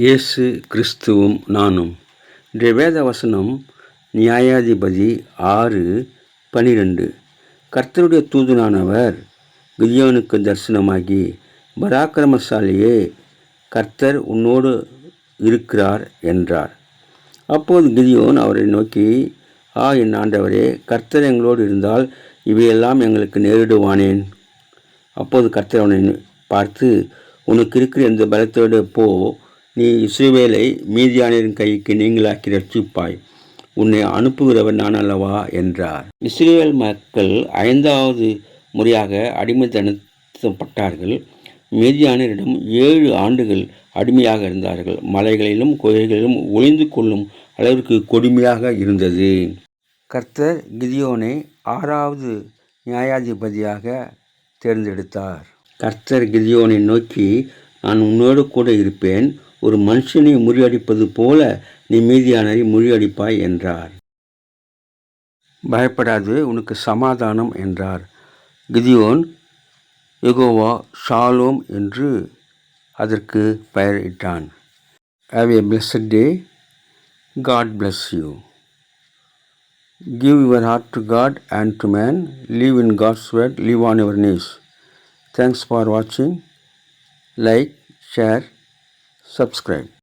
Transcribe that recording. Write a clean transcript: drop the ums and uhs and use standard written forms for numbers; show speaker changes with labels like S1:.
S1: இயேசு கிறிஸ்துவும் நானும். இன்றைய வேத வசனம் நியாயாதிபதி 6:12. கர்த்தருடைய தூதனானவர் கிதியோனுக்கு தரிசனமாகி, பராக்கிரமசாலியே, கர்த்தர் உன்னோடு இருக்கிறார் என்றார். அப்போது கிதியோன் அவரை நோக்கி, என் ஆண்டவரே, கர்த்தர் எங்களோடு இருந்தால் இவையெல்லாம் எங்களுக்கு நேரிடுவானேன்? அப்போது கர்த்தர் அவனை பார்த்து, உனக்கு இருக்கிற எந்த பலத்தோடு போ, நீ இஸ்ரவேலை மீதியானியரின் கைக்கு நீங்களாக்கி ரட்சிப்பாய். உன்னை அனுப்புகிறவர் நான் அல்லவா என்றார். இஸ்ரவேல் மக்கள் 5வது முறையாக அடிமைத்தனப்பட்டார்கள். மீதியானியரிடம் 7 ஆண்டுகள் அடிமையாக இருந்தார்கள். மலைகளிலும் குகைகளிலும் ஒளிந்து கொள்ளும் அளவிற்கு கொடுமையாக இருந்தது. கர்த்தர் கிதியோனை 6வது நியாயாதிபதியாக தேர்ந்தெடுத்தார். கர்த்தர் கிதியோனை நோக்கி, நான் உன்னோடு கூட இருப்பேன். ஒரு மனுஷனை முறியடிப்பது போல நீ மீதியானரை முறியடிப்பாய் என்றார். பயப்படாது, உனக்கு சமாதானம் என்றார். கிதியோன் யெகோவா ஷாலோம் என்று அதற்கு பெயரிட்டான். Have a blessed day. God bless you. Give your heart to God and to man. Live in God's word. Live on your knees. Thanks for watching. Like, share, subscribe.